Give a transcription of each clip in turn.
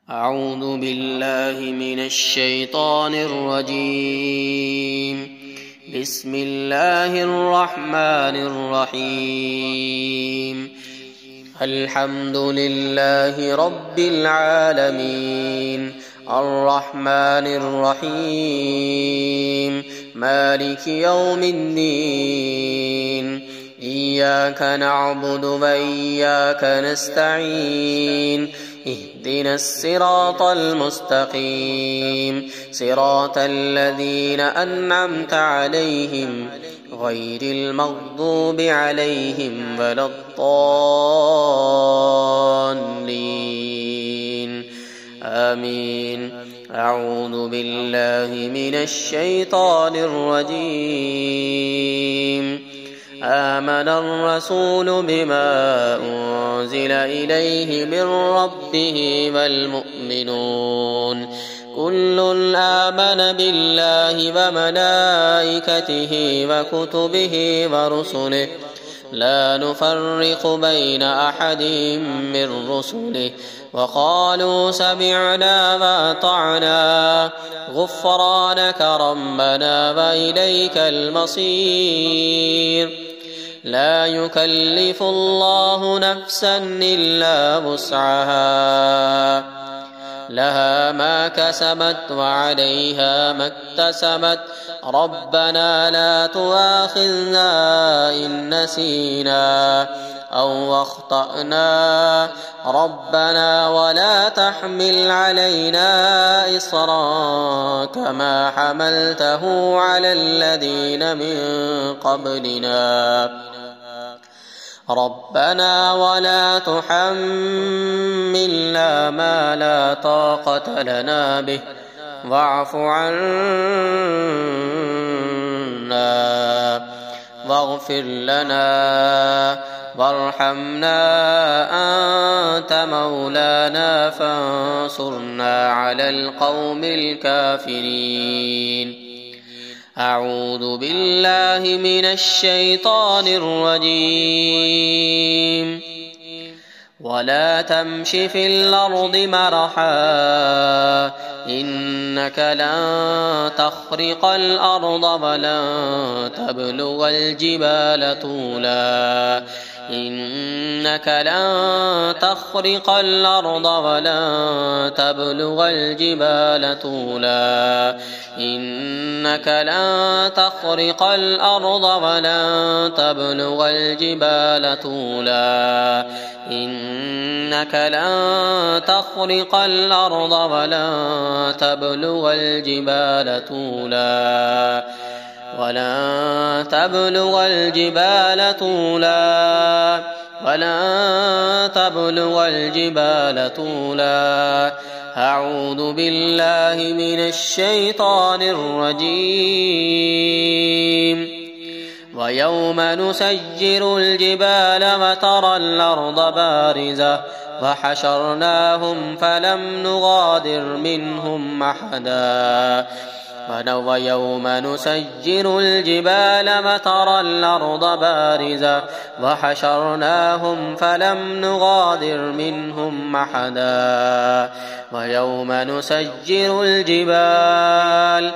أعوذ بالله من الشيطان الرجيم. بسم الله الرحمن الرحيم. الحمد لله رب العالمين، الرحمن الرحيم، مالك يوم الدين. إياك نعبد وإياك نستعين. اهدنا الصراط المستقيم، صراط الذين أنعمت عليهم غير المغضوب عليهم ولا الضالين. آمين. أعوذ بالله من الشيطان الرجيم. آمن الرسول بما أنزل إليه من ربه والمؤمنون كل آمن بالله وملائكته وكتبه ورسله لا نفرق بين أحد من رسله وقالوا سمعنا وأطعنا غفرانك ربنا وإليك المصير. لا يكلف الله نفسا إلا وسعها، لها ما كسبت وعليها ما اكتسبت. ربنا لا تؤاخذنا إن نسينا أو أخطأنا، ربنا ولا تحمل علينا إصرا كما حملته على الذين من قبلنا. ربنا ولا تحملنا ما لا طاقة لنا به واعف عنا واغفر لنا وارحمنا أنت مولانا فانصرنا على القوم الكافرين. أعوذ بالله من الشيطان الرجيم. ولا تمش في الأرض مرحا إنك لن تخرق الأرض ولن تبلغ الجبال طولا. إنك لن تخرق الأرض ولن تبلغ الجبال طولا. إنك لن تخرق الأرض ولن تبلغ الجبال طولا. إنك لن تخرق الأرض ولن تبلغ الجبال طولا. ولن تبلغ الجبال طولا. ولن تبلغ الجبال طولا. أعوذ بالله من الشيطان الرجيم. ويوم نسجر الجبال وترى الأرض بارزة وحشرناهم فلم نغادر منهم أحدا. ويوم نسجر الجبال وترى الأرض بارزة وحشرناهم فلم نغادر منهم أحدا. ويوم نسجر الجبال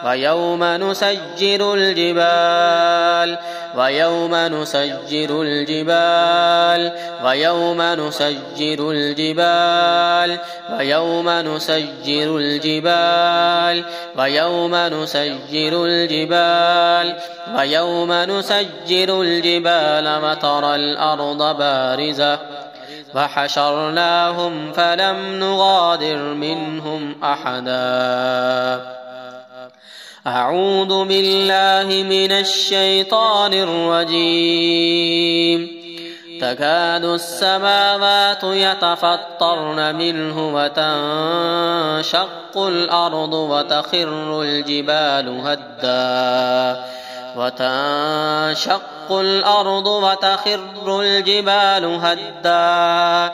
ويوم نسجر الجبال ويوم نسجر الجبال ويوم نسجر الجبال ويوم نسجر الجبال ويوم نسجر الجبال ويوم نسجر الجبال وترى الأرض بارزة وحشرناهم فلم نغادر منهم أحدا. أعوذ بالله من الشيطان الرجيم. تكاد السماوات يتفطرن منه وتنشق الأرض وتخر الجبال هدا. وتنشق الأرض وتخر الجبال هدا.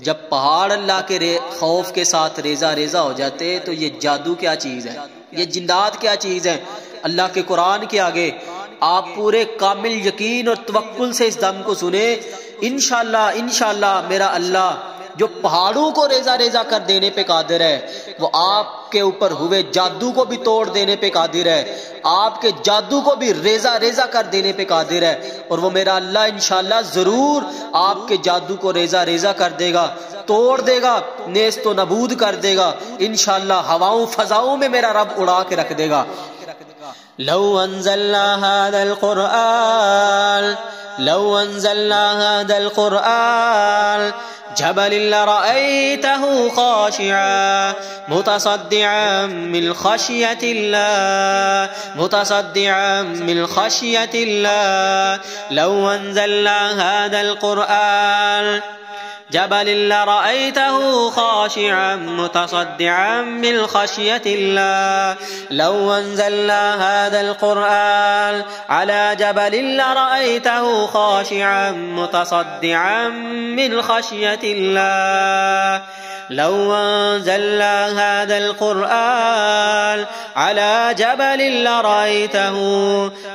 जब पहाड़ अल्लाह के खौफ के साथ रेजा रेजा हो जाते तो ये जादू क्या चीज है, ये जिन्नात क्या चीज है। अल्लाह के कुरान के आगे आप पूरे कामिल यकीन और तवक्कुल से इस दम को सुने। इंशाअल्लाह इंशाअल्लाह मेरा अल्लाह जो पहाड़ों को रेजा रेजा कर देने पे कादिर है, वो आपके ऊपर हुए जादू को भी तोड़ देने पे कादिर है, आपके जादू को भी रेजा रेजा कर देने पे कादिर है। और वो मेरा अल्लाह इंशाअल्लाह जरूर आपके जादू को रेजा रेजा कर देगा, तोड़ देगा, नेस्त तो नबूद कर देगा। इंशाअल्लाह हवाओं फजाओं में मेरा रब उड़ा के रख देगा। लौ अंज़लना हाज़ल कुरआन, लौ अंज़लना हाज़ल कुरआन जबलन लरअयतहु खाशिअन मुतसद्दिअन मिन खशियतिल्लाह, मुतसद्दिअन मिन खशियतिल्लाह। लौ अंज़लना हाज़ल कुरआन जबलन लरअयतहु खाशिअन मुतसद्दिअन मिन खशियतिल्लाह। लौ अंज़लना हाज़ल कुरआन अला जबलिन लरअयतहु खाशिअन मुतसद्दिअन मिन खशियतिल्लाह। लौ अंज़लना हाज़ल कुरआन अला जबलिन लरअयतहु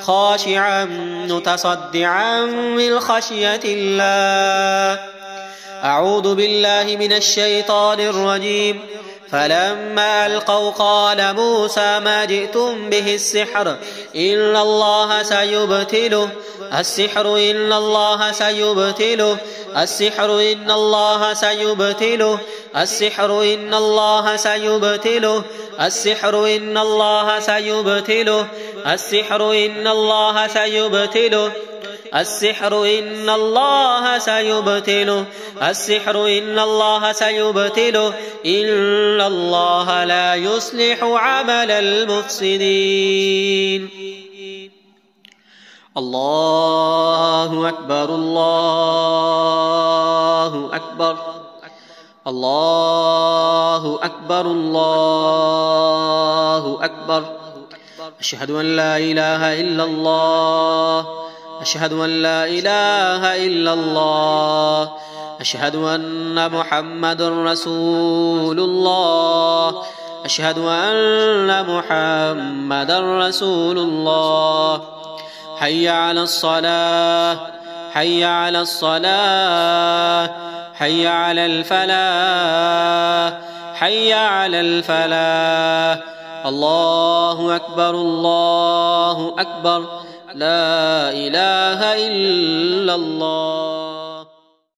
खाशिअन मुतसद्दिअन मिन खशियतिल्लाह। अऊज़ु बिल्लाहि मिनश शैतानिर रजीम। फलम्मा अलक़ौ क़ाल मूसा मा जिअ्तुम बिहि अस्सिह्र इन्नल्लाह सयुबतिलुहु, अस्सिह्रु इन्नल्लाह सयुबतिलुहु, अस्सिह्रु इन्नल्लाह सयुबतिलुहु, अस्सिह्रु इन्नल्लाह सयुबतिलुहु, अस्सिह्रु इन्नल्लाह सयुबतिलुहु, अस्सिह्रु इन्नल्लाह सयुबतिलुहु, अस्सिह्रु इन्नल्लाह सयुबतिलुहु, अस्सिह्रु इन्नल्लाह सयुबतिलुहु, इन्नल्लाह ला युस्लिहु अमलल मुफ्सिदीन। अल्लाहु अकबर, अल्लाहु अकबर, अल्लाहु अकबर, अल्लाहु अकबर। अशहदु अन ला इलाहा इल्लल्लाह, अशहदु अन ला इलाहा इल्लल्लाह, अशहदु अन्ना मुहम्मदुर रसूलुल्लाह, अशहदु अन्ना मुहम्मदुर रसूलुल्लाह। हय्या अलस सलाह, हय्या अलस सलाह, हय्या अलल फलाह, हय्या अलल फलाह। अल्लाहु अकबर, अल्लाहु अकबर, ला इलाहा इल्लल्लाह।